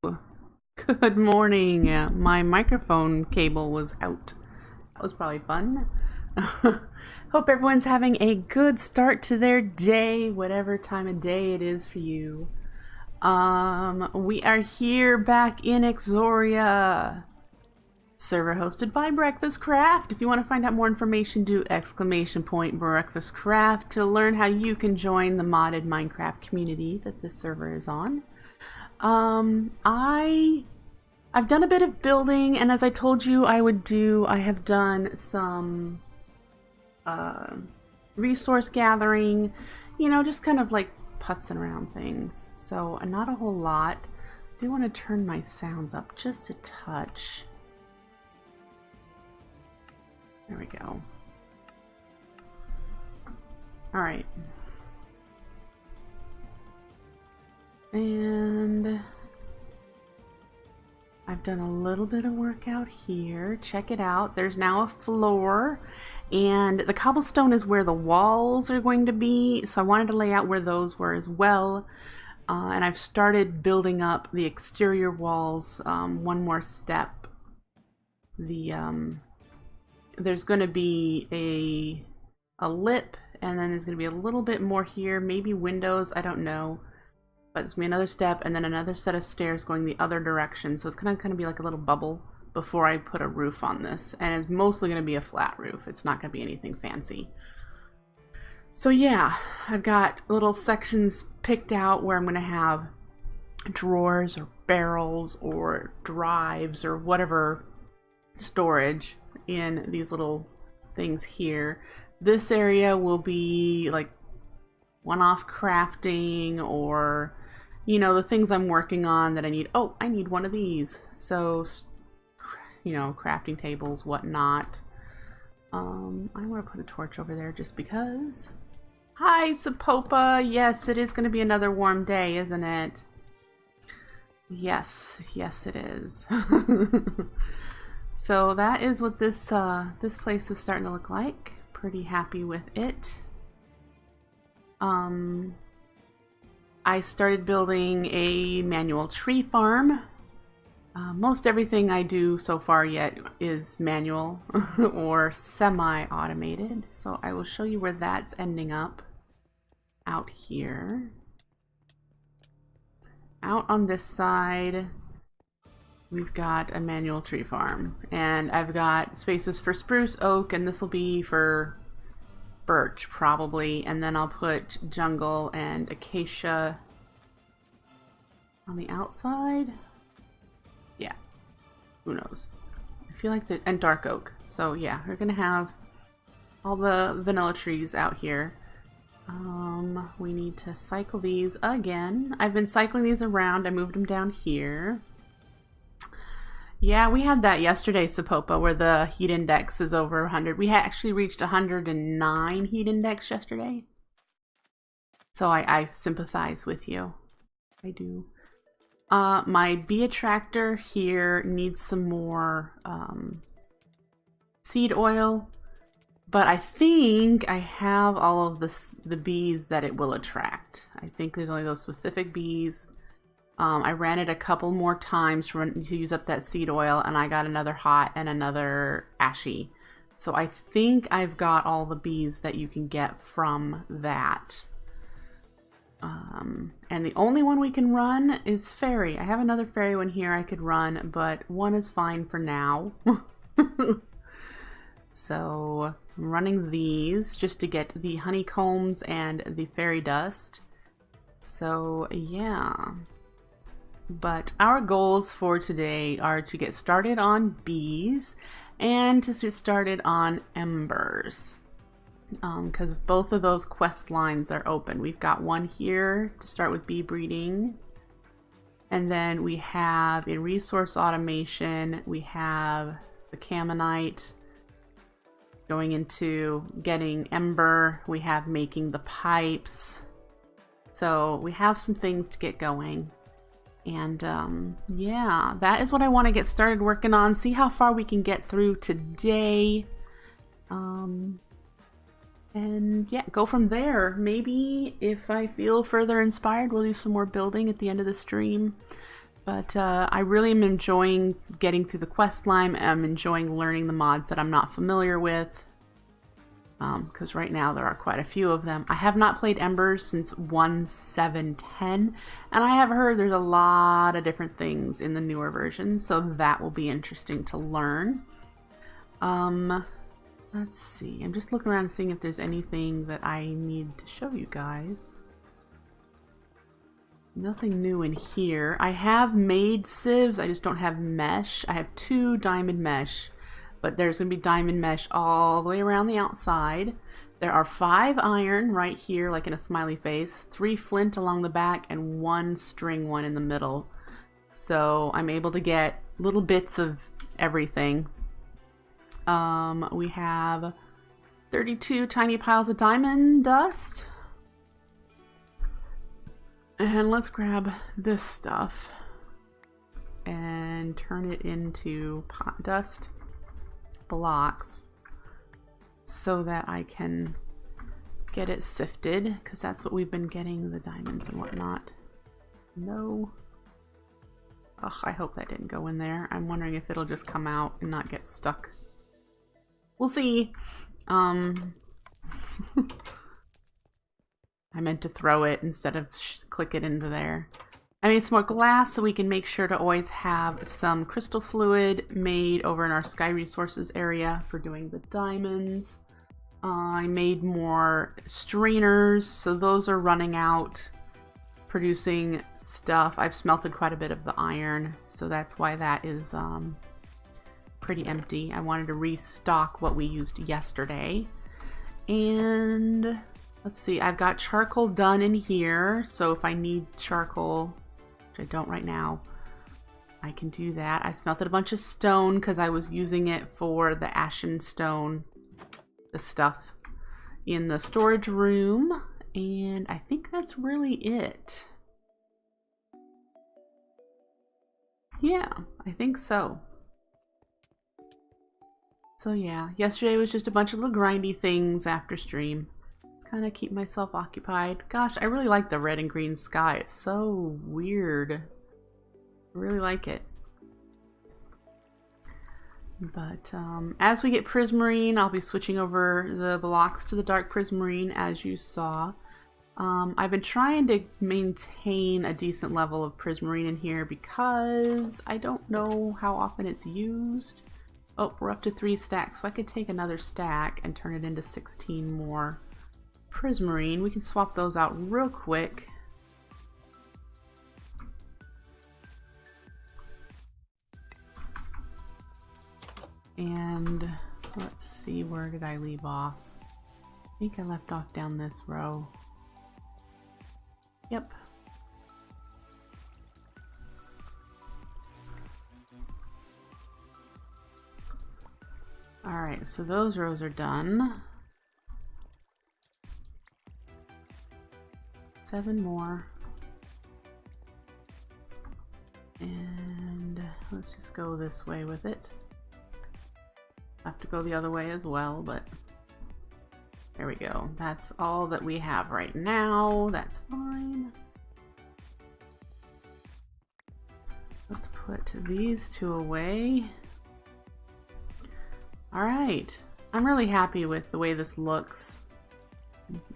Good morning. My microphone cable was out. That was probably fun. Hope everyone's having a good start to their day, whatever time of day it is for you. We are here back in Exoria. Server hosted by Breakfast Craft. If you want to find out more information, do !Breakfast Craft to learn how you can join the modded Minecraft community that this server is on. I've done a bit of building, and as I told you I would do, I have done some resource gathering, you know, just kind of like putzing around things. So not a whole lot. I do want to turn my sounds up just a touch. There we go. Alright. And I've done a little bit of work out here. Check it out. There's now a floor, and the cobblestone is where the walls are going to be, so I wanted to lay out where those were as well. And I've started building up the exterior walls one more step. There's going to be a lip, and then there's going to be a little bit more here, maybe windows, I don't know. But there's going to be another step, and then another set of stairs going the other direction. So it's going to kind of be like a little bubble before I put a roof on this. And it's mostly going to be a flat roof. It's not going to be anything fancy. So yeah, I've got little sections picked out where I'm going to have drawers or barrels or drives or whatever storage in these little things here. This area will be like one-off crafting, or you know, the things I'm working on that I need. Oh, I need one of these. So, you know, crafting tables, whatnot. I want to put a torch over there just because. Hi, Sapopa. Yes, it is going to be another warm day, isn't it? Yes, yes, it is. So that is what this this place is starting to look like. Pretty happy with it. I started building a manual tree farm. Most everything I do so far yet is manual or semi-automated. So I will show you where that's ending up out here. Out on this side, we've got a manual tree farm. And I've got spaces for spruce, oak, and this will be for birch probably, and then I'll put jungle and acacia on the outside. Yeah, who knows. I feel like and dark oak. So yeah, we're gonna have all the vanilla trees out here. We need to cycle these again. I've been cycling these around. I moved them down here. Yeah, we had that yesterday, Sapopa, where the heat index is over 100. We had actually reached 109 heat index yesterday. So I sympathize with you. I do. My bee attractor here needs some more seed oil. But I think I have all of the bees that it will attract. I think there's only those specific bees. I ran it a couple more times to use up that seed oil, and I got another hot and another ashy. So I think I've got all the bees that you can get from that. And the only one we can run is fairy. I have another fairy one here I could run, but one is fine for now. So I'm running these just to get the honeycombs and the fairy dust. So yeah. But our goals for today are to get started on bees and to get started on embers. Because both of those quest lines are open. We've got one here to start with bee breeding. And then we have in resource automation, we have the Caminite going into getting ember. We have making the pipes. So we have some things to get going. And yeah, that is what I want to get started working on. See how far we can get through today. And yeah, go from there. Maybe if I feel further inspired, we'll do some more building at the end of the stream. But I really am enjoying getting through the quest line. I'm enjoying learning the mods that I'm not familiar with. Because right now there are quite a few of them. I have not played Embers since 1.7.10, and I have heard there's a lot of different things in the newer version, so that will be interesting to learn. Let's see. I'm just looking around and seeing if there's anything that I need to show you guys. Nothing new in here. I have made sieves, I just don't have mesh. I have 2 diamond mesh. But there's going to be diamond mesh all the way around the outside. There are 5 iron right here, like in a smiley face, 3 flint along the back, and 1 string one in the middle. So I'm able to get little bits of everything. We have 32 tiny piles of diamond dust. And let's grab this stuff and turn it into pot dust blocks so that I can get it sifted, because that's what we've been getting, the diamonds and whatnot. No. Ugh, I hope that didn't go in there. I'm wondering if it'll just come out and not get stuck. We'll see. I meant to throw it instead of click it into there. I made some more glass so we can make sure to always have some crystal fluid made over in our sky resources area for doing the diamonds. I made more strainers, so those are running out, producing stuff. I've smelted quite a bit of the iron, so that's why that is pretty empty. I wanted to restock what we used yesterday. And let's see, I've got charcoal done in here, so if I need charcoal, which I don't right now, I can do that. I smelted a bunch of stone because I was using it for the ashen stone, the stuff in the storage room, and I think that's really it. Yeah, I think so. So yeah, yesterday was just a bunch of little grindy things after stream. Kind of keep myself occupied. Gosh, I really like the red and green sky. It's so weird. I really like it. But as we get prismarine, I'll be switching over the blocks to the dark prismarine, as you saw. I've been trying to maintain a decent level of prismarine in here because I don't know how often it's used. Oh, we're up to 3 stacks, so I could take another stack and turn it into 16 more prismarine. We can swap those out real quick. And let's see, where did I leave off? I think I left off down this row. Yep. Alright, so those rows are done. 7 more. And let's just go this way with it. I have to go the other way as well, but there we go. That's all that we have right now. That's fine. Let's put these 2 away. Alright, I'm really happy with the way this looks.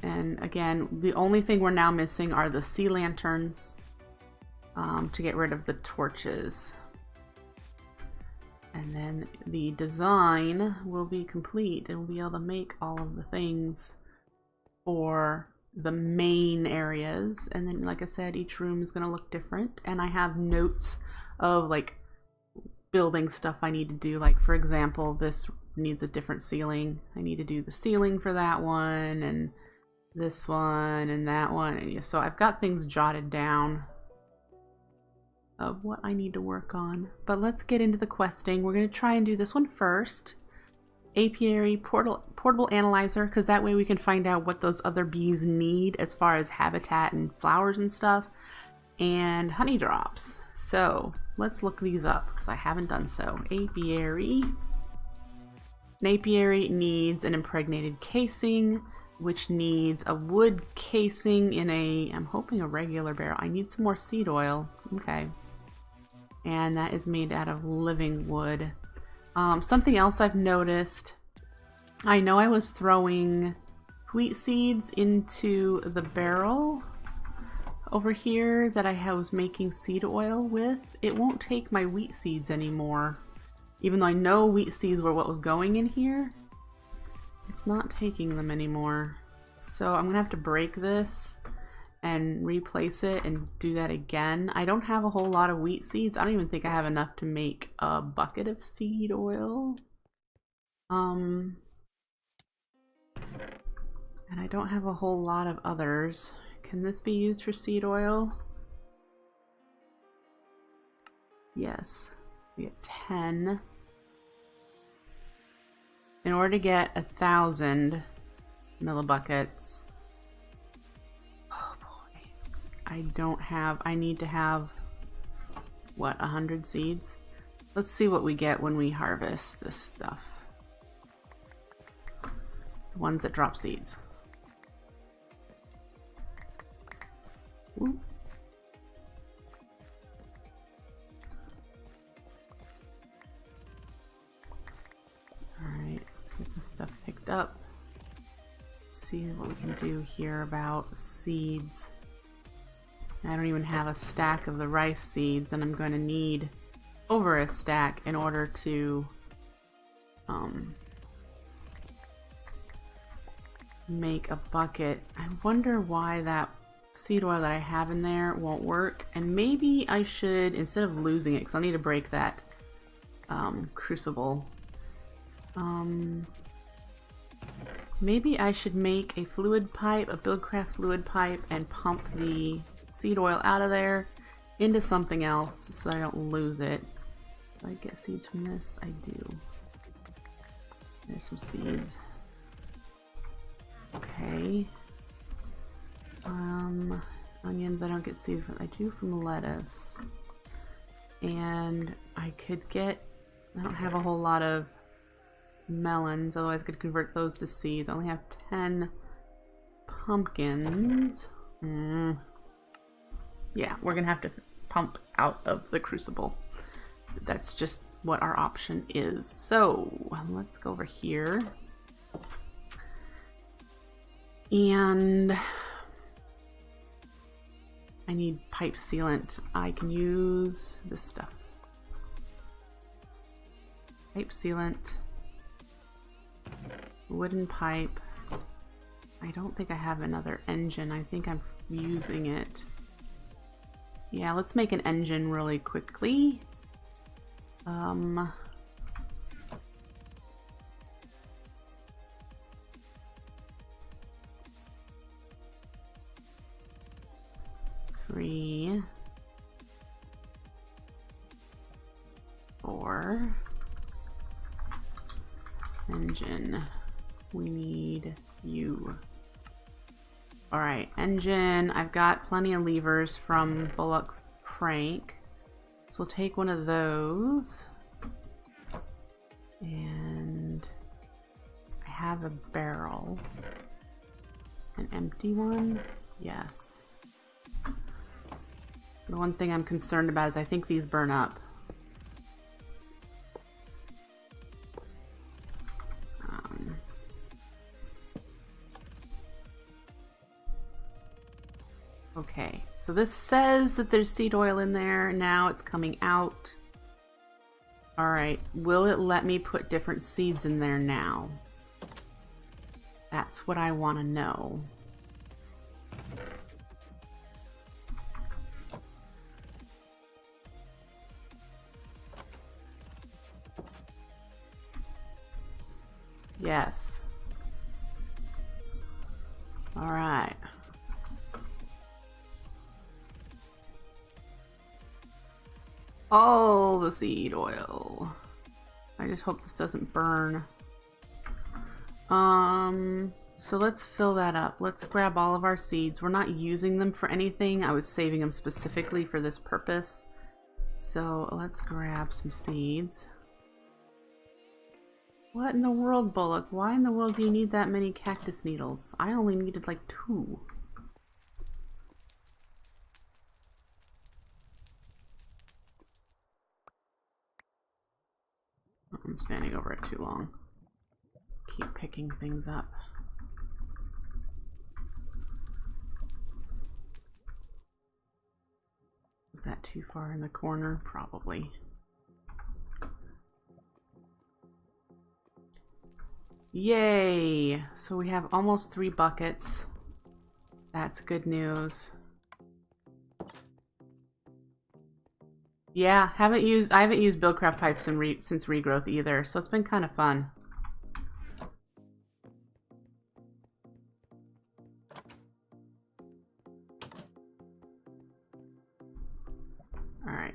And again, the only thing we're now missing are the sea lanterns to get rid of the torches. And then the design will be complete and we'll be able to make all of the things for the main areas. And then, like I said, each room is going to look different. And I have notes of like building stuff I need to do. Like, for example, this needs a different ceiling. I need to do the ceiling for that one, and this one, and that one. And so I've got things jotted down of what I need to work on. But let's get into the questing. We're going to try and do this one first. Apiary portable analyzer, because that way we can find out what those other bees need as far as habitat and flowers and stuff. And honey drops. So let's look these up because I haven't done so. Apiary. An apiary needs an impregnated casing, which needs a wood casing in a, I'm hoping a regular barrel. I need some more seed oil. Okay. and that is made out of living wood. Something else I've noticed, I know I was throwing wheat seeds into the barrel over here that I was making seed oil with. It won't take my wheat seeds anymore. Even though I know wheat seeds were what was going in here, it's not taking them anymore. So I'm gonna have to break this and replace it and do that again. I don't have a whole lot of wheat seeds. I don't even think I have enough to make a bucket of seed oil. And I don't have a whole lot of others. Can this be used for seed oil? Yes. We get 10. In order to get 1,000 millibuckets, oh boy, I need to have, what, 100 seeds? Let's see what we get when we harvest this stuff. The ones that drop seeds. Ooh. Alright, let's get this stuff picked up. See what we can do here about seeds. I don't even have a stack of the rice seeds, and I'm going to need over a stack in order to make a bucket. I wonder why that seed oil that I have in there won't work, and maybe I should, instead of losing it, because I'll need to break that crucible, maybe I should make a fluid pipe, a Buildcraft fluid pipe, and pump the seed oil out of there into something else so that I don't lose it. Do I get seeds from this? I do. There's some seeds. Okay. Onions I don't get seeds from. I do from lettuce. And I could get, I don't have a whole lot of melons, otherwise I could convert those to seeds. I only have 10 pumpkins. Yeah, we're gonna have to pump out of the crucible. That's just what our option is. So let's go over here. And I need pipe sealant. I can use this stuff. Pipe sealant. Wooden pipe. I don't think I have another engine. I think I'm using it. Yeah, let's make an engine really quickly. Three, 4. Engine. We need you. Alright, engine. I've got plenty of levers from Bullock's Prank. So we'll take one of those. And I have a barrel. An empty one? Yes. The one thing I'm concerned about is I think these burn up. Okay, so this says that there's seed oil in there. Now it's coming out. Alright, will it let me put different seeds in there now? That's what I want to know. Yes. Alright. All the seed oil. I just hope this doesn't burn. So let's fill that up. Let's grab all of our seeds. We're not using them for anything. I was saving them specifically for this purpose. So let's grab some seeds. What in the world, Bullock? Why in the world do you need that many cactus needles? I only needed like 2. I'm standing over it too long. Keep picking things up. Was that too far in the corner? Probably. Yay! So we have almost 3 buckets. That's good news. Yeah, I haven't used Buildcraft pipes since regrowth either, so it's been kind of fun. All right.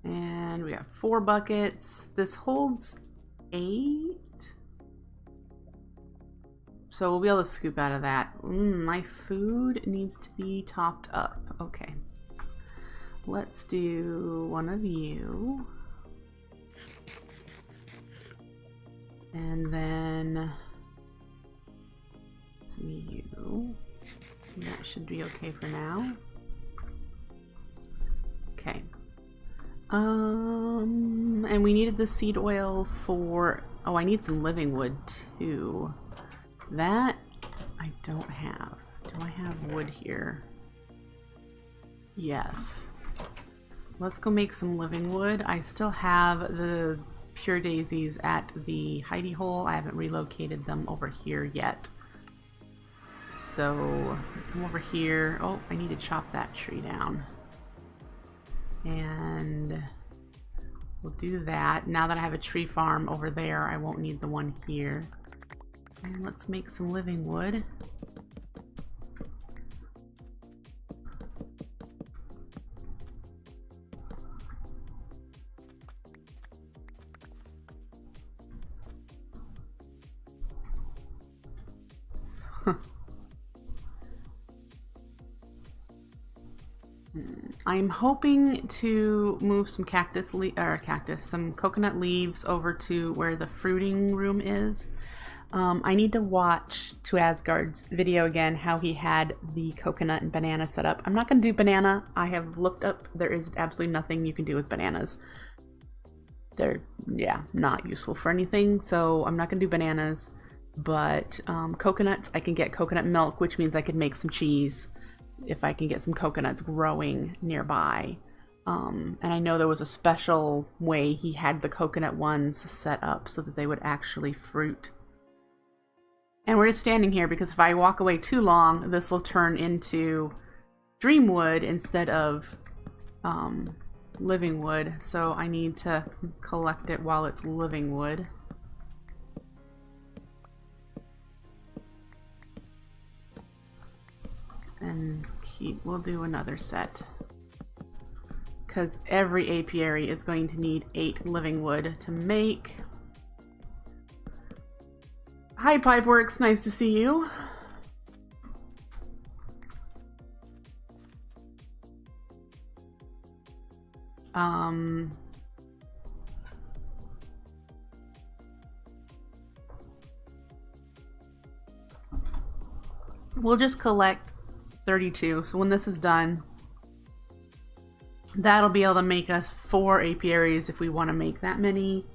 And we have 4 buckets. This holds 8. So we'll be able to scoop out of that. My food needs to be topped up. Okay. Let's do one of you. And then you. That should be okay for now. Okay. And we needed the seed oil for... Oh, I need some living wood too. That I don't have. Do I have wood here? Yes. Let's go make some living wood. I still have the pure daisies at the hidey hole. I haven't relocated them over here yet. So come over here. Oh, I need to chop that tree down. And we'll do that. Now that I have a tree farm over there, I won't need the one here. And let's make some living wood. I'm hoping to move some some coconut leaves over to where the fruiting room is. I need to watch To Asgard's video again, how he had the coconut and banana set up. I'm not going to do banana. I have looked up. There is absolutely nothing you can do with bananas. They're, yeah, not useful for anything. So I'm not going to do bananas. But coconuts, I can get coconut milk, which means I could make some cheese if I can get some coconuts growing nearby. And I know there was a special way he had the coconut ones set up so that they would actually fruit. And we're just standing here because if I walk away too long, this will turn into dream wood instead of living wood. So I need to collect it while it's living wood. And we'll do another set. Because every apiary is going to need 8 living wood to make. Hi Pipeworks, nice to see you. We'll just collect 32, so when this is done, that'll be able to make us 4 apiaries if we want to make that many.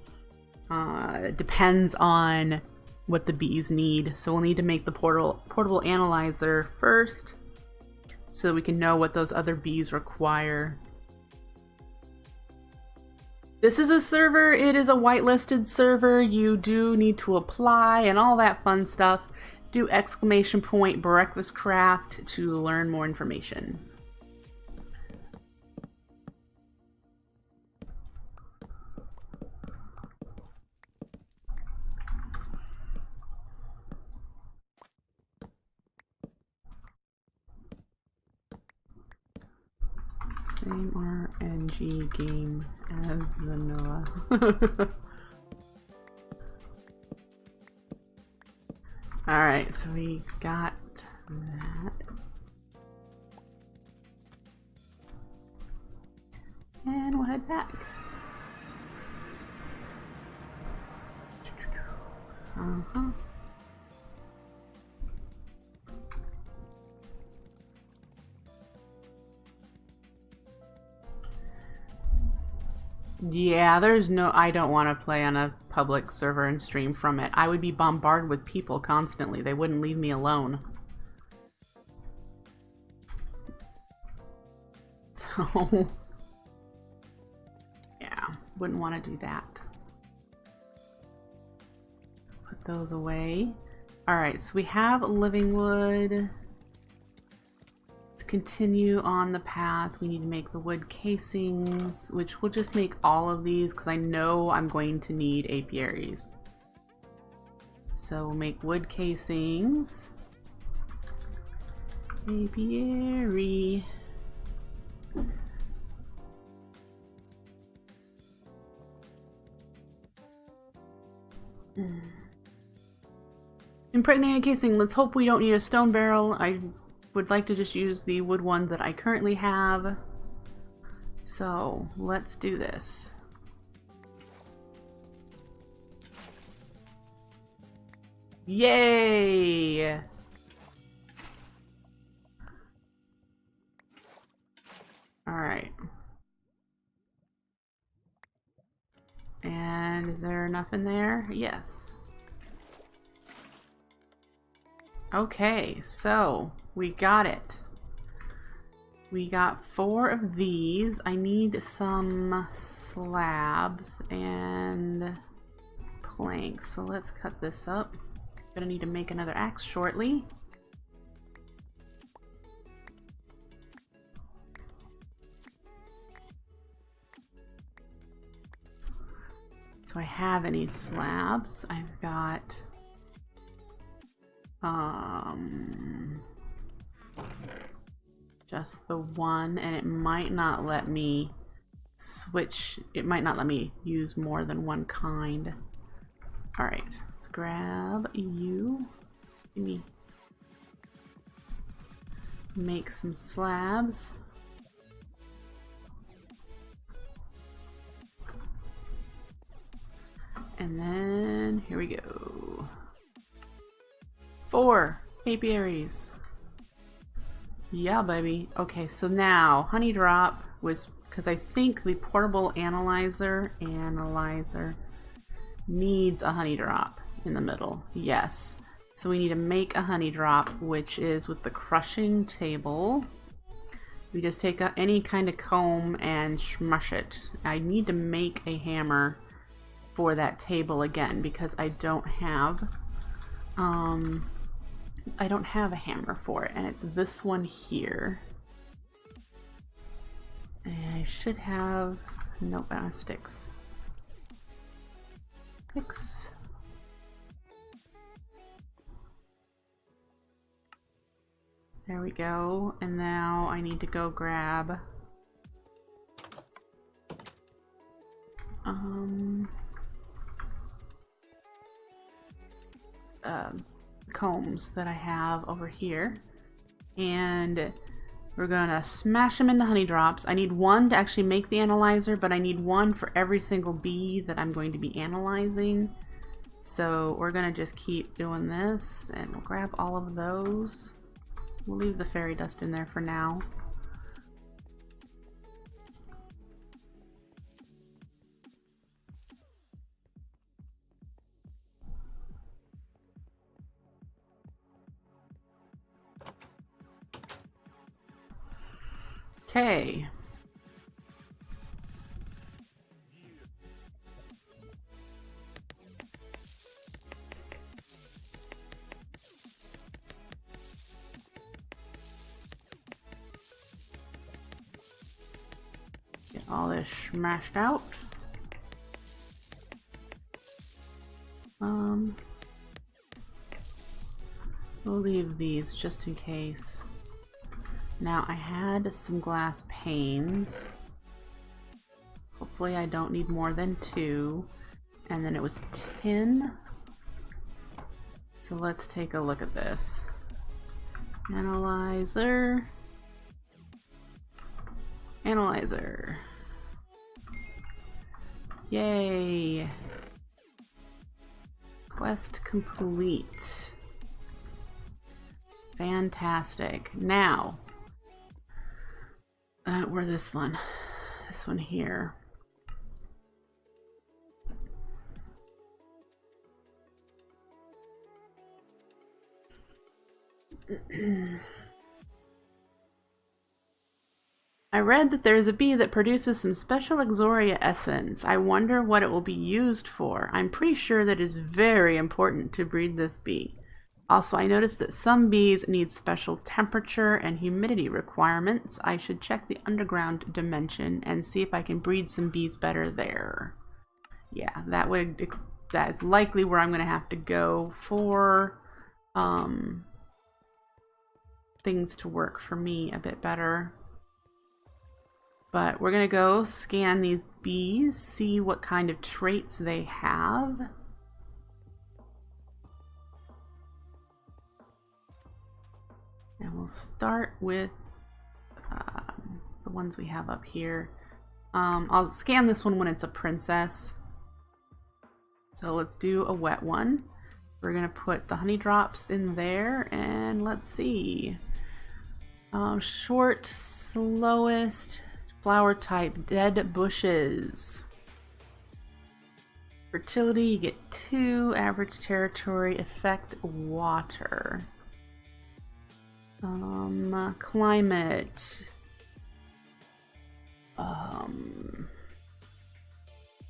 It depends on what the bees need, so we'll need to make the portable analyzer first so we can know what those other bees require. This is a server, it is a whitelisted server, you do need to apply and all that fun stuff. Do !! breakfast craft to learn more information. Same RNG game as vanilla. Alright, so we got that. And we'll head back. Uh-huh. Yeah, there's no... I don't want to play on a public server and stream from it. I would be bombarded with people constantly. They wouldn't leave me alone. So... yeah, wouldn't want to do that. Put those away. Alright, so we have living wood. To continue on the path, we need to make the wood casings, which we'll just make all of these because I know I'm going to need apiaries. So we'll make wood casings. Apiary. Impregnated casing. Let's hope we don't need a stone barrel. I would like to just use the wood one that I currently have. So let's do this. Yay! Alright. And is there enough in there? Yes. Okay, so we got it. We got 4 of these. I need some slabs and planks. So let's cut this up. Gonna need to make another axe shortly. Do I have any slabs? I've got just the one, and it might not let me switch. It might not let me use more than one kind. Alright, let's grab you. Give me. Make some slabs. And then here we go. 4 apiaries. Yeah, baby. Okay, so now honey drop was because I think the portable analyzer needs a honey drop in the middle. Yes. So we need to make a honey drop, which is with the crushing table. We just take any kind of comb and smush it. I need to make a hammer for that table again because I don't have a hammer for it, and it's this one here. And I should have, nope, I don't have sticks. Sticks. There we go. And now I need to go grab combs that I have over here, and we're gonna smash them into honey drops. I need one to actually make the analyzer, but I need one for every single bee that I'm going to be analyzing. So we're gonna just keep doing this, and we'll grab all of those. We'll leave the fairy dust in there for now. Okay. Get all this smashed out. We'll leave these just in case. Now I had some glass panes. Hopefully I don't need more than 2. And then it was tin. So let's take a look at this. Analyzer. Analyzer. Yay. Quest complete. Fantastic. Now, where's this one? This one here. I read that there is a bee that produces some special Exoria essence. I wonder what it will be used for. I'm pretty sure that it is very important to breed this bee. Also, I noticed that some bees need special temperature and humidity requirements. I should check the underground dimension and see if I can breed some bees better there. Yeah, that is likely where I'm going to have to go for things to work for me a bit better. But we're going to go scan these bees, see what kind of traits they have. And we'll start with the ones we have up here. I'll scan this one when it's a princess. So let's do a wet one. We're going to put the honey drops in there, and let's see. Short, slowest, flower type, dead bushes. Fertility, you get 2. Average territory, effect, water. Climate.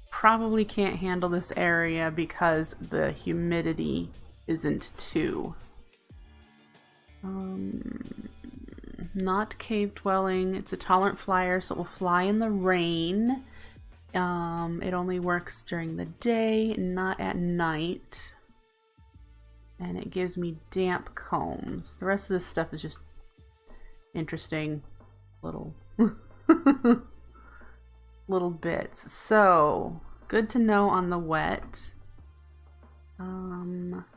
Probably can't handle this area because the humidity isn't 2. Not cave dwelling. It's a tolerant flyer, so it will fly in the rain. It only works during the day, not at night. And it gives me damp combs. The rest of this stuff is just interesting little little bits. So good to know on the wet.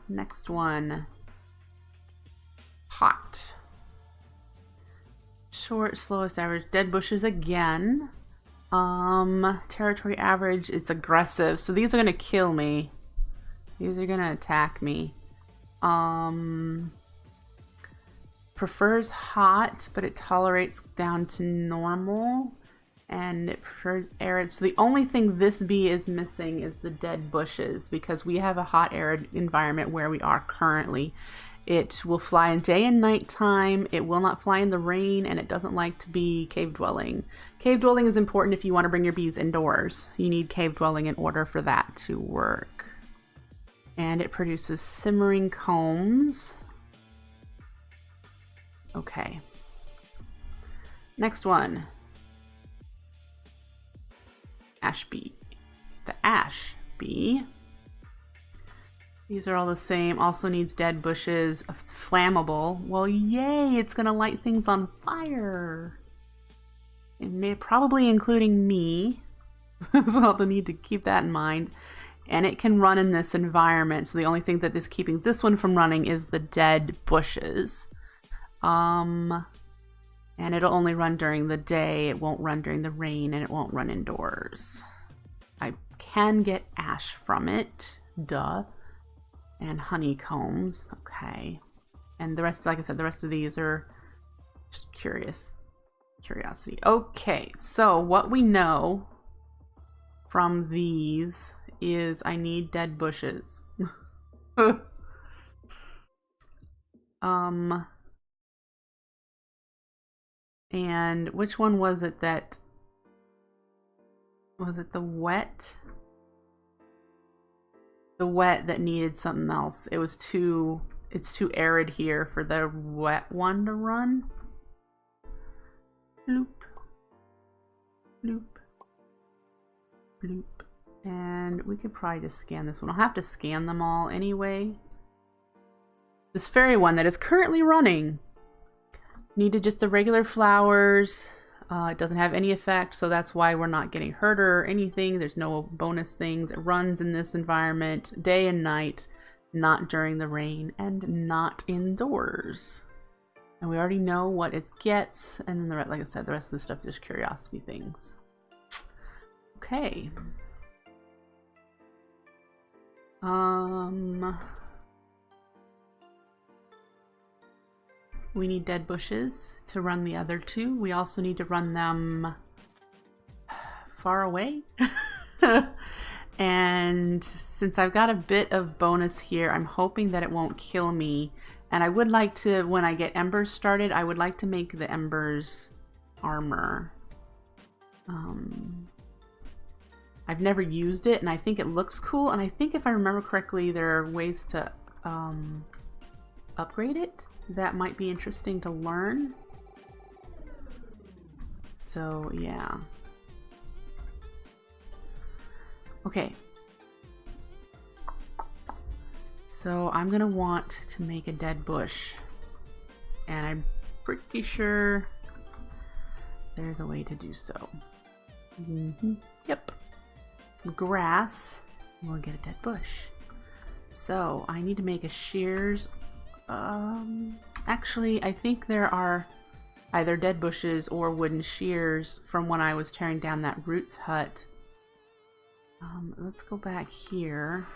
Next one. Hot. Short, slowest, average, dead bushes again. Territory average is aggressive, so these are gonna kill me. These are gonna attack me. Prefers hot, but it tolerates down to normal, and it prefers arid. So the only thing this bee is missing is the dead bushes, because we have a hot arid environment where we are currently. It will fly in day and night time. It will not fly in the rain, and it doesn't like to be cave dwelling. Cave dwelling is important if you want to bring your bees indoors. You need cave dwelling in order for that to work. And it produces simmering combs. Okay. Next one. Ash bee. The ash bee. These are all the same. Also needs dead bushes. Flammable. Well, yay! It's gonna light things on fire. And probably including me. So I'll need to keep that in mind. And it can run in this environment. So the only thing that is keeping this one from running is the dead bushes. And it'll only run during the day. It won't run during the rain, and it won't run indoors. I can get ash from it. Duh. And honeycombs. Okay. And the rest, like I said, the rest of these are just curiosity. Okay, so what we know from these is I need dead bushes. And which one was it that... Was it the wet? The wet that needed something else. It was too... It's too arid here for the wet one to run. Bloop. Bloop. Bloop. And we could probably just scan this one. I'll have to scan them all anyway. This fairy one that is currently running needed just the regular flowers. It doesn't have any effect, so that's why we're not getting hurt or anything. There's no bonus things. It runs in this environment day and night, not during the rain, and not indoors. And we already know what it gets, and then like I said, the rest of the stuff is just curiosity things. Okay. We need dead bushes to run the other two. We also need to run them far away. And since I've got a bit of bonus here, I'm hoping that it won't kill me. And I would like to, when I get embers started, I would like to make the embers armor. I've never used it, and I think it looks cool, and I think if I remember correctly, there are ways to upgrade it. That might be interesting to learn. So, yeah. Okay. So, I'm gonna want to make a dead bush. And I'm pretty sure there's a way to do so. Yep. Some grass, and we'll get a dead bush. So, I need to make a shears. Actually, I think there are either dead bushes or wooden shears from when I was tearing down that Roots hut. Let's go back here.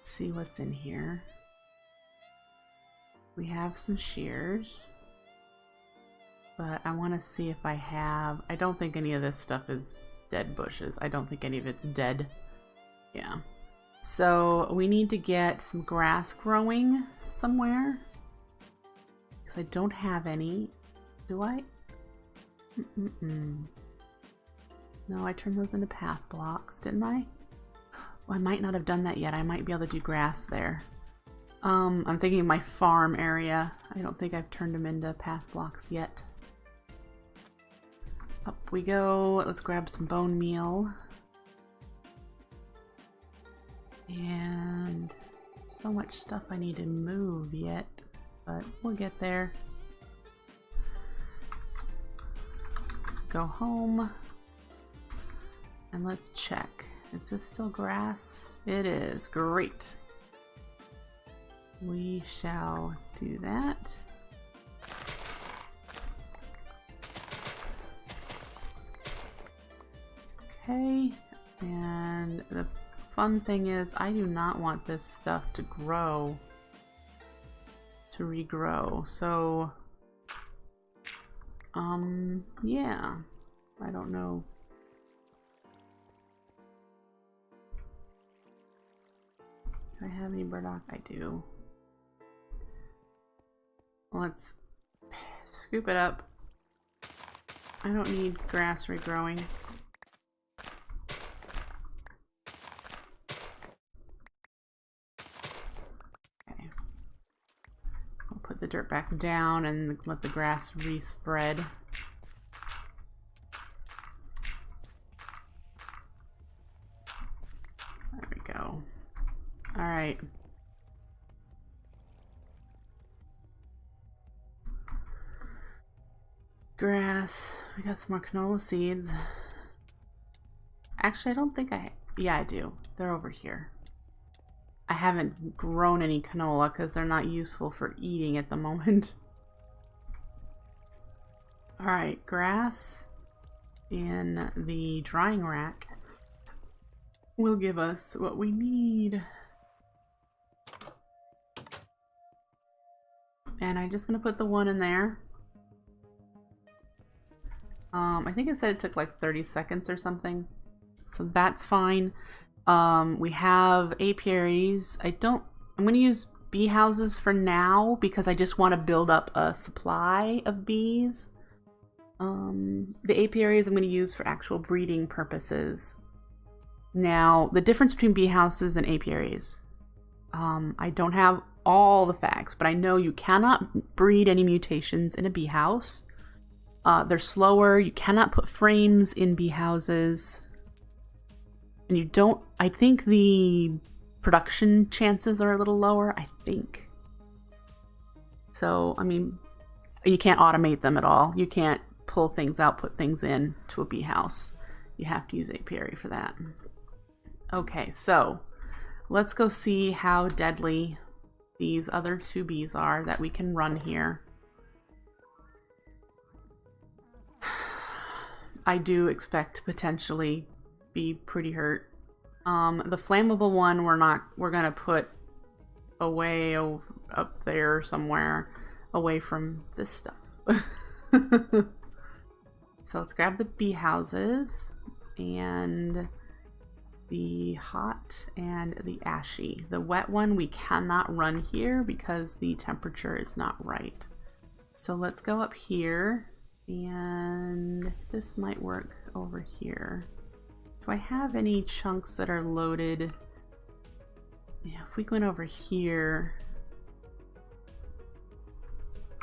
See what's in here. We have some shears, but I want to see if I have... I don't think any of this stuff is dead bushes. I don't think any of it's dead. Yeah. So we need to get some grass growing somewhere, because I don't have any. Do I? No, I turned those into path blocks, didn't I? Well, I might not have done that yet. I might be able to do grass there. I'm thinking of my farm area. I don't think I've turned them into path blocks yet. Up we go. Let's grab some bone meal. And so much stuff I need to move yet, but we'll get there. Go home. And let's check. Is this still grass? It is. Great. We shall do that. Okay, and the fun thing is I do not want this stuff to grow, to regrow, so yeah, I don't know. Do I have any burdock? I do. Let's scoop it up. I don't need grass regrowing. Okay. I'll put the dirt back down and let the grass respread. There we go. All right. Grass. We got some more canola seeds. Actually, I don't think yeah, I do. They're over here. I haven't grown any canola because they're not useful for eating at the moment. Alright, grass in the drying rack will give us what we need. And I'm just going to put the one in there. I think it said it took like 30 seconds or something. So that's fine. We have apiaries. I'm going to use bee houses for now because I just want to build up a supply of bees. The apiaries I'm going to use for actual breeding purposes. Now, the difference between bee houses and apiaries. I don't have all the facts, but I know you cannot breed any mutations in a bee house. They're slower. You cannot put frames in bee houses. And you don't... I think the production chances are a little lower, I think. So, I mean, you can't automate them at all. You can't pull things out, put things in to a bee house. You have to use apiary for that. Okay, so let's go see how deadly these other two bees are that we can run here. I do expect to potentially be pretty hurt. The flammable one we're gonna put away up there somewhere, away from this stuff. So let's grab the bee houses and the hot and the ashy. The wet one we cannot run here because the temperature is not right. So let's go up here, and this might work over here. Do I have any chunks that are loaded? Yeah, if we went over here.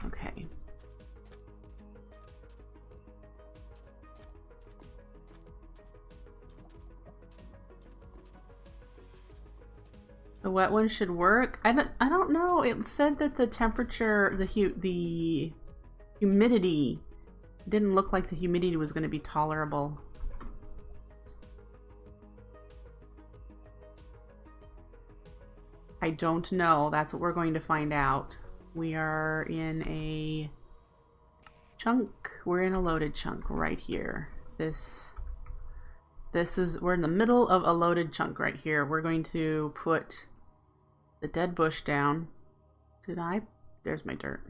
Okay. The wet one should work. I don't know. It said that the temperature, the humidity, didn't look like the humidity was going to be tolerable. I don't know. That's what we're going to find out. We are in a chunk. We're in a loaded chunk right here. We're in the middle of a loaded chunk right here. We're going to put the dead bush down. There's my dirt.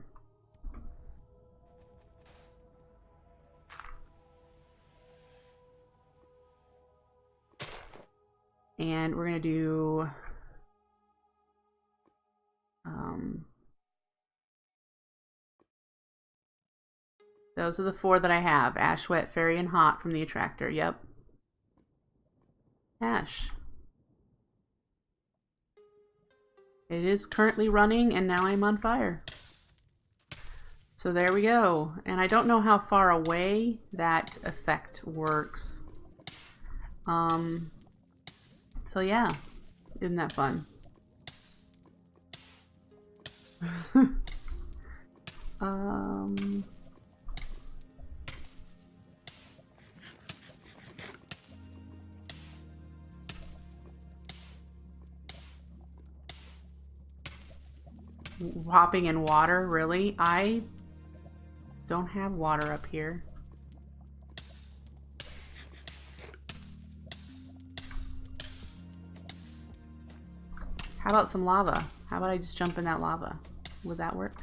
And we're gonna do those are the 4 that I have. Ash, wet, fairy, and hot from the attractor. Yep. Ash. It is currently running, and now I'm on fire. So there we go. And I don't know how far away that effect works. So yeah, isn't that fun? Hopping in water, really? I don't have water up here. How about some lava? How about I just jump in that lava? Would that work?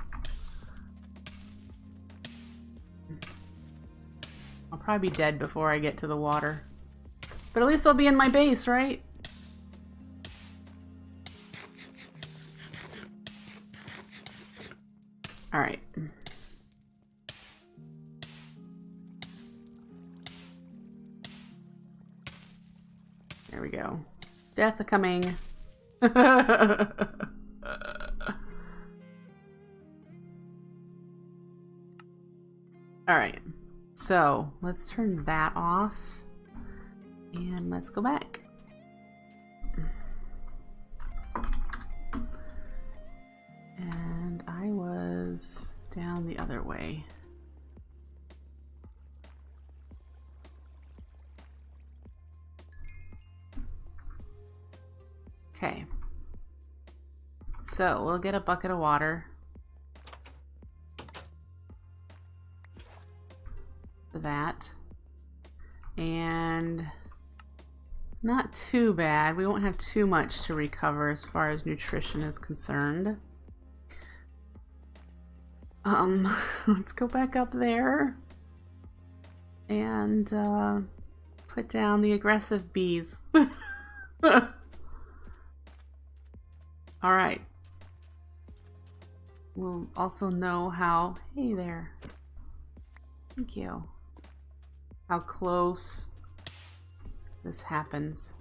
I'll probably be dead before I get to the water. But at least I'll be in my base, right? Alright. There we go. Death coming. Alright, so let's turn that off and let's go back. And I was down the other way. Okay. So we'll get a bucket of water. For that. And not too bad. We won't have too much to recover as far as nutrition is concerned. Let's go back up there and put down the aggressive bees. Alright. We'll also know how... Hey there. Thank you. How close this happens.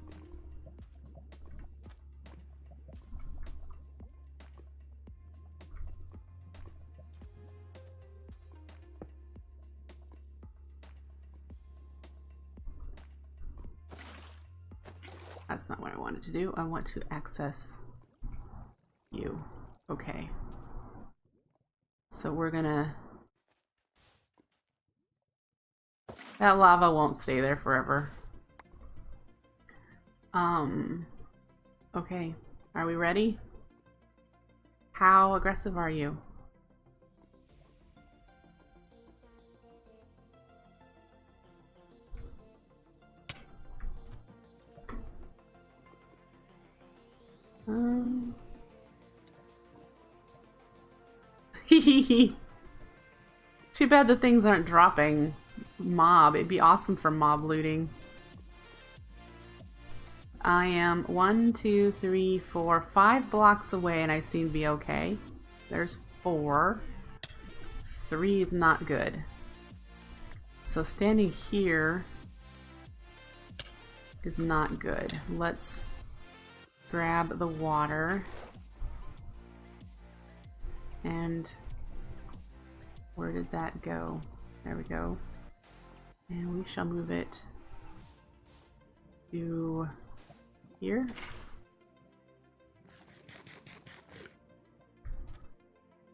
That's not what I wanted to do. I want to access you. Okay. So we're gonna... That lava won't stay there forever. Okay. Are we ready? How aggressive are you? Too bad the things aren't dropping mob. It'd be awesome for mob looting. I am 1, 2, 3, 4, 5 blocks away and I seem to be okay. There's 4. 3 is not good. So standing here is not good. Let's grab the water. And where did that go? There we go. And we shall move it to here.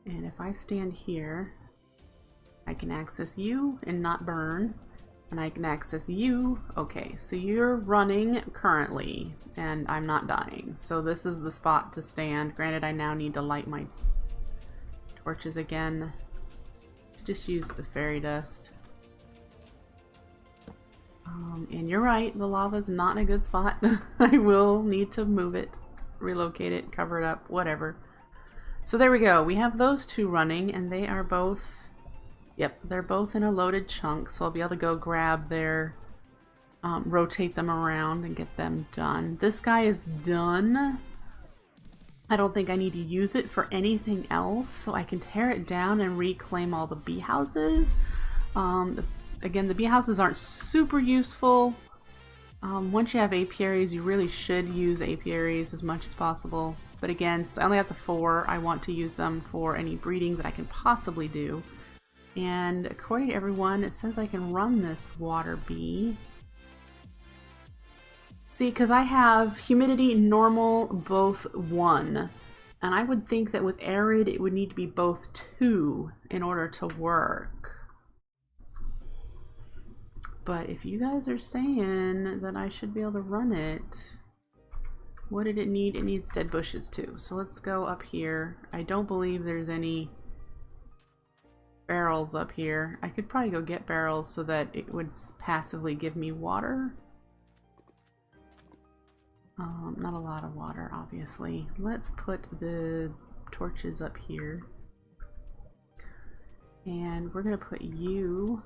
And if I stand here, I can access you and not burn. And I can access you. Okay, so you're running currently, and I'm not dying. So this is the spot to stand. Granted, I now need to light my torches again. Just use the fairy dust. And you're right, the lava's not in a good spot. I will need to move it, relocate it, cover it up, whatever. So there we go. We have those two running, and they are both... Yep, they're both in a loaded chunk, so I'll be able to go grab their... rotate them around and get them done. This guy is done. I don't think I need to use it for anything else, so I can tear it down and reclaim all the bee houses. Again, the bee houses aren't super useful. Once you have apiaries, you really should use apiaries as much as possible. But again, since I only have the 4, I want to use them for any breeding that I can possibly do. And according to everyone, it says I can run this water bee. See, because I have humidity, normal, both 1. And I would think that with arid, it would need to be both 2 in order to work. But if you guys are saying that I should be able to run it, what did it need? It needs dead bushes too. So let's go up here. I don't believe there's any barrels up here. I could probably go get barrels so that it would passively give me water. Not a lot of water, obviously. Let's put the torches up here. And we're going to put you...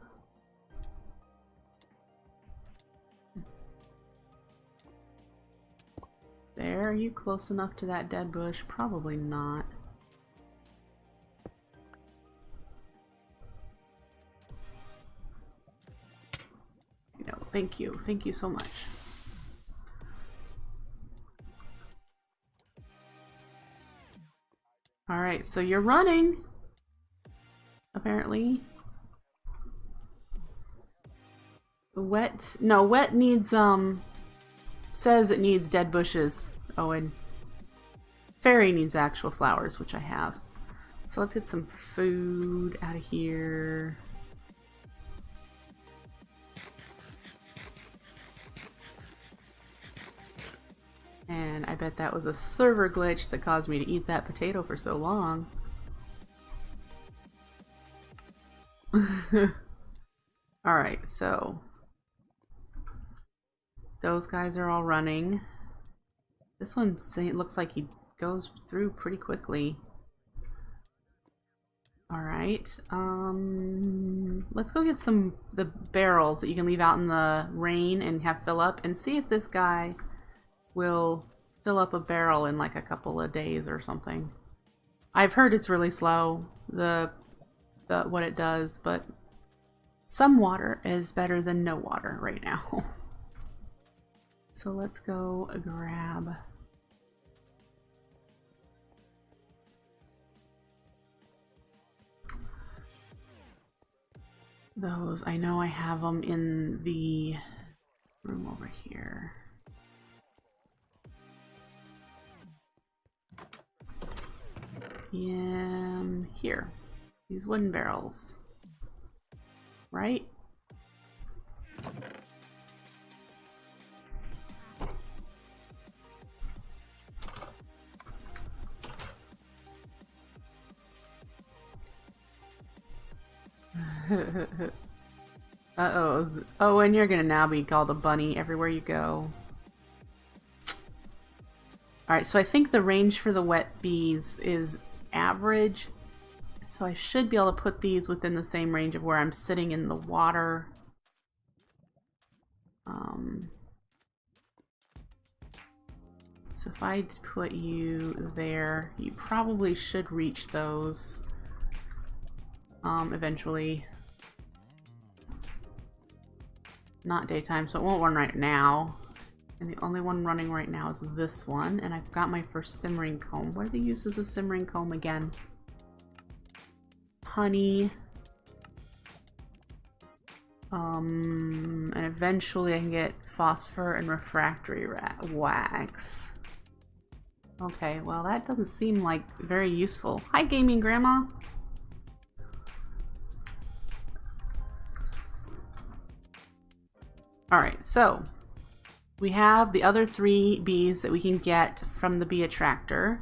There, are you close enough to that dead bush? Probably not. No, thank you. Thank you so much. Alright, so you're running. Apparently. Wet. No, wet needs, says it needs dead bushes. Oh, and fairy needs actual flowers, which I have. So let's get some food out of here. And I bet that was a server glitch that caused me to eat that potato for so long. Alright, so those guys are all running. This one looks like he goes through pretty quickly. Alright, let's go get the barrels that you can leave out in the rain and have fill up, and see if this guy will fill up a barrel in like a couple of days or something. I've heard it's really slow, what it does, but some water is better than no water right now. So let's go grab those. I know I have them in the room over here. Here. These wooden barrels. Right? Uh-oh. Oh, and you're gonna now be called a bunny everywhere you go. Alright, so I think the range for the wet bees is average. So I should be able to put these within the same range of where I'm sitting in the water. So if I put you there, you probably should reach those eventually. Not daytime, so it won't run right now. And the only one running right now is this one. And I've got my first simmering comb. What are the uses of simmering comb again? Honey. And eventually I can get phosphor and refractory wax. Okay, well that doesn't seem like very useful. Hi, gaming grandma. Alright, so we have the other 3 bees that we can get from the bee attractor.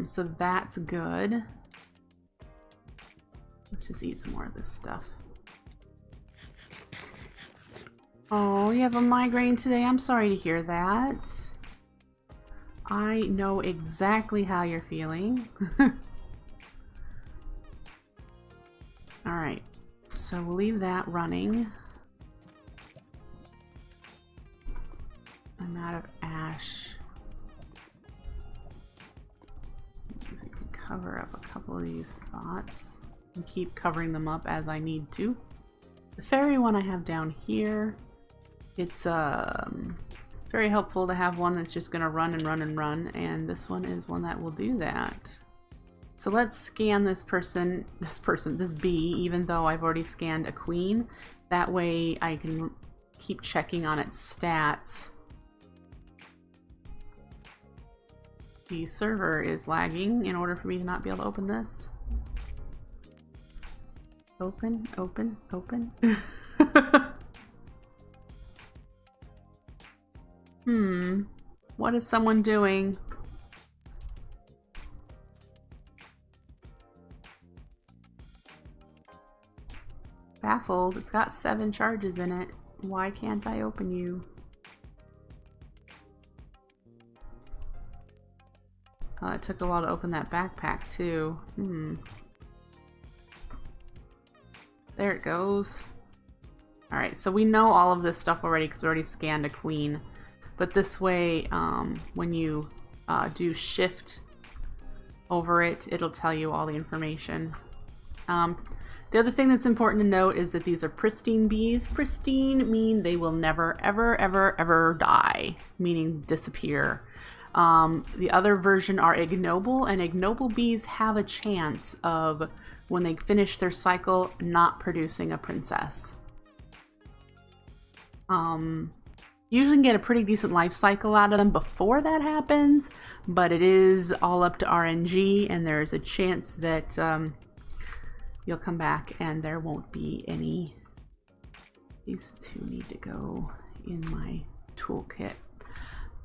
So that's good. Let's just eat some more of this stuff. Oh, you have a migraine today? I'm sorry to hear that. I know exactly how you're feeling. Alright, so we'll leave that running. I'm out of ash. So we can cover up a couple of these spots and keep covering them up as I need to. The fairy one I have down here. It's very helpful to have one that's just gonna run and run and run, and this one is one that will do that. So let's scan this bee, even though I've already scanned a queen. That way I can keep checking on its stats. The server is lagging in order for me to not be able to open this. Open, open, open. What is someone doing? Baffled. It's got 7 charges in it. Why can't I open you? Oh, it took a while to open that backpack too. There it goes. Alright, so we know all of this stuff already because we already scanned a queen. But this way, when you do shift over it, it'll tell you all the information. The other thing that's important to note is that these are pristine bees. Pristine mean they will never, ever, ever, ever die, meaning disappear. The other version are ignoble, and ignoble bees have a chance of, when they finish their cycle, not producing a princess. Usually can get a pretty decent life cycle out of them before that happens, but it is all up to RNG, and there's a chance that you'll come back and there won't be any. These 2 need to go in my toolkit.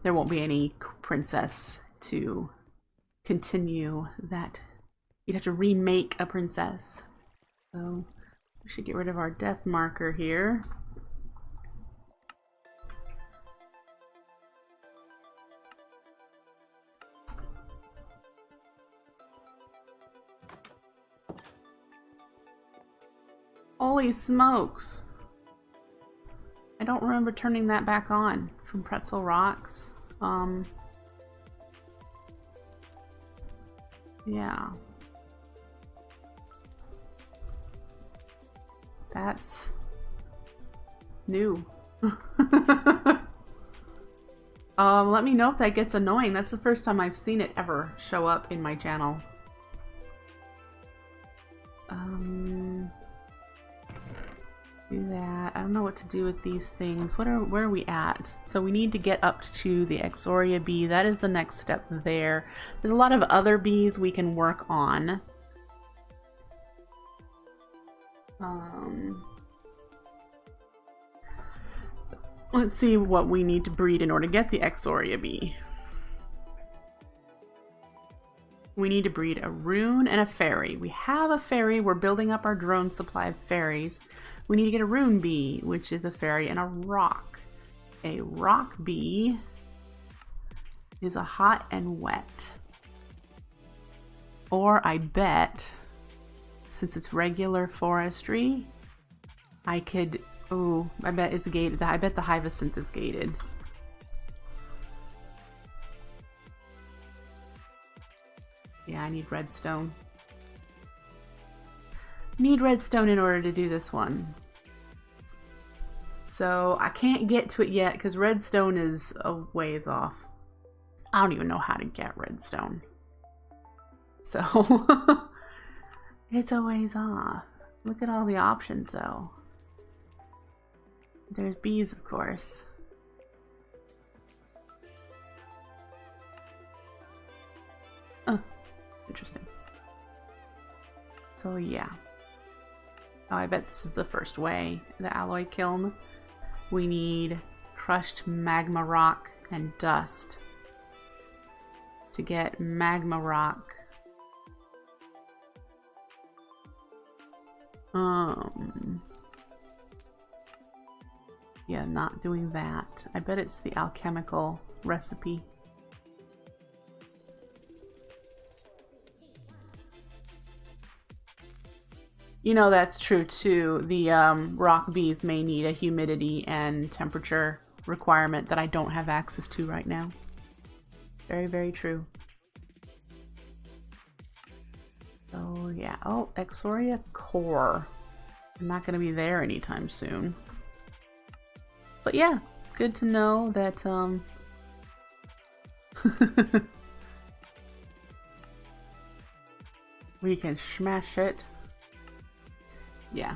There won't be any princess to continue that. You'd have to remake a princess. So we should get rid of our death marker here. Holy smokes! I don't remember turning that back on from Pretzel.Rocks. Yeah. That's new. Let me know if that gets annoying. That's the first time I've seen it ever show up in my channel. Do that. I don't know what to do with these things. Where are we at? So we need to get up to the Exoria bee. That is the next step there. There's a lot of other bees we can work on. Let's see what we need to breed in order to get the Exoria bee. We need to breed a rune and a fairy. We have a fairy. We're building up our drone supply of fairies. We need to get a rune bee, which is a fairy, and a rock. A rock bee is a hot and wet. Or I bet since it's regular forestry, I could, oh, I bet it's gated. I bet the hyacinth is gated. Yeah, I need redstone. Need redstone in order to do this one. So I can't get to it yet because redstone is a ways off. I don't even know how to get redstone. So it's a ways off. Look at all the options though. There's bees, of course. Oh, interesting. So yeah. Oh, I bet this is the first way. The alloy kiln. We need crushed magma rock and dust to get magma rock. Yeah, not doing that. I bet it's the alchemical recipe. You know, that's true too. The rock bees may need a humidity and temperature requirement that I don't have access to right now. Very, very true. So yeah, oh, Exoria core. I'm not going to be there anytime soon. But yeah, good to know that we can smash it. Yeah.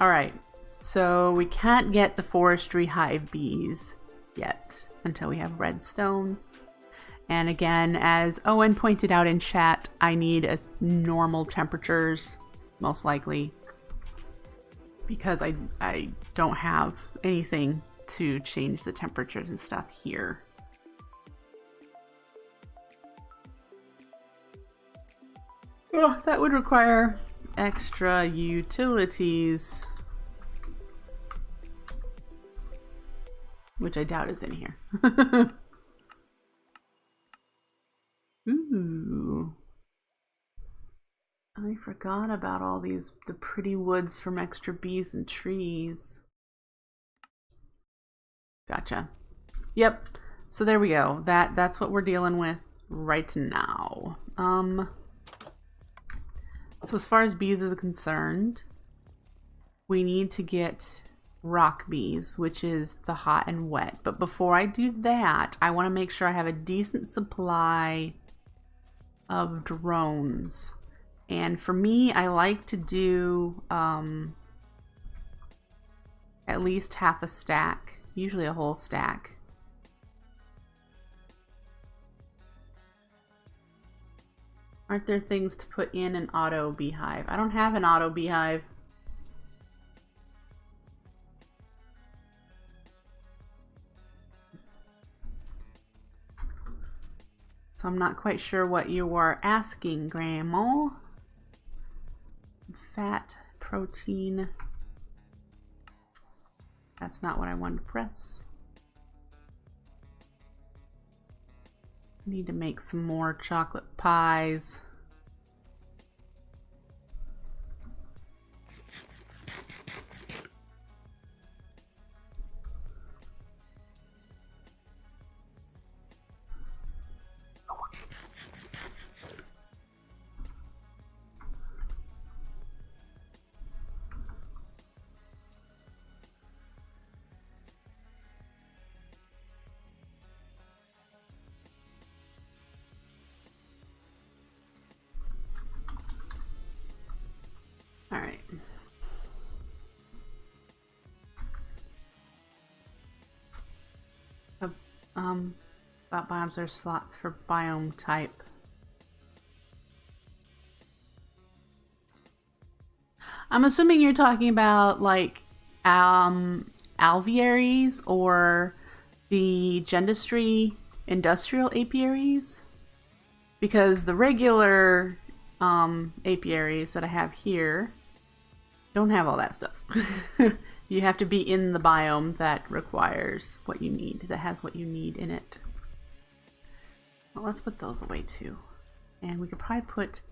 Alright, so we can't get the forestry hive bees yet until we have redstone. And again, as Owen pointed out in chat, I need normal temperatures, most likely, because I don't have anything to change the temperatures and stuff here. Oh, that would require extra utilities, which I doubt is in here. Ooh. I forgot about all the pretty woods from extra bees and trees. Gotcha. Yep. So there we go. That's what we're dealing with right now. So as far as bees is concerned, we need to get rock bees, which is the hot and wet. But before I do that, I want to make sure I have a decent supply of drones. And for me, I like to do at least half a stack, usually a whole stack. Aren't there things to put in an auto beehive? I don't have an auto beehive. So I'm not quite sure what you are asking, Grandma. Fat, protein. That's not what I wanted to press. Need to make some more chocolate pies. All right. About biomes are slots for biome type. I'm assuming you're talking about like alvearies or the gendustry industrial apiaries, because the regular apiaries that I have here don't have all that stuff. You have to be in the biome that requires what you need, that has what you need in it. Well, let's put those away too. And we could probably put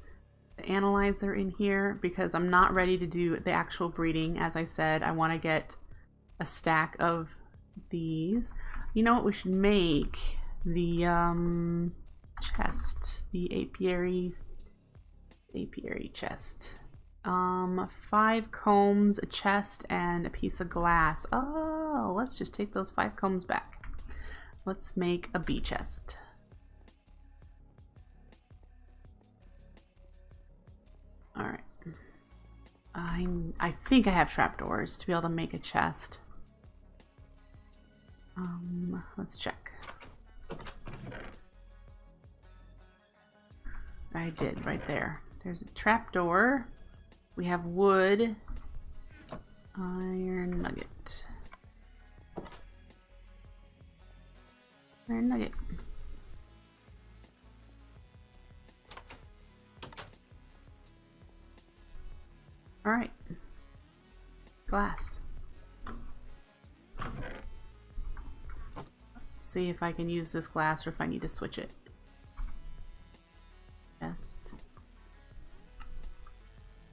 the analyzer in here because I'm not ready to do the actual breeding. As I said, I want to get a stack of these. You know what we should make? The chest, the apiary chest. 5 combs, a chest, and a piece of glass. Oh, let's just take those 5 combs back. Let's make a bee chest. All right. I think I have trapdoors to be able to make a chest. Let's check. I did right there. There's a trapdoor. We have wood. Iron nugget. Iron nugget. All right. Glass. Let's see if I can use this glass or if I need to switch it. Chest.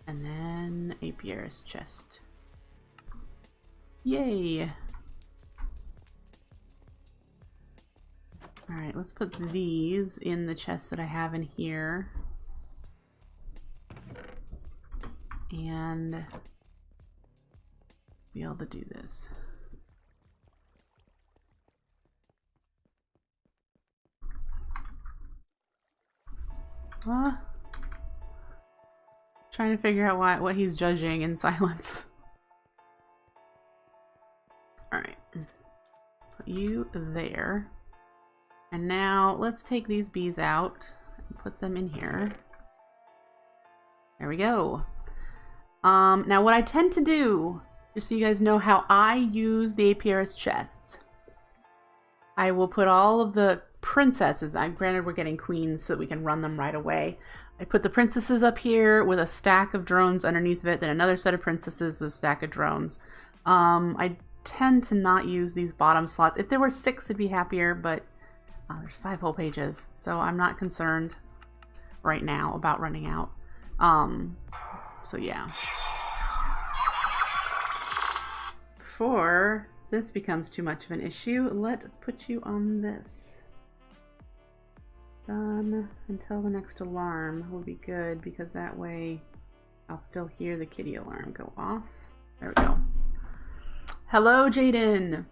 And then apiarist chest. Yay! Alright, let's put these in the chest that I have in here. And be able to do this. Trying to figure out what he's judging in silence. Alright. Put you there. And now let's take these bees out and put them in here. There we go. Now what I tend to do, just so you guys know how I use the apiarist chests, I will put all of the princesses, granted we're getting queens so that we can run them right away. I put the princesses up here with a stack of drones underneath of it, then another set of princesses, a stack of drones. I tend to not use these bottom slots. If there were 6, I'd be happier, but there's 5 whole pages, so I'm not concerned right now about running out. So yeah. Before this becomes too much of an issue, let us put you on this. Done until the next alarm will be good, because that way I'll still hear the kitty alarm go off. There we go. Hello, Jaden.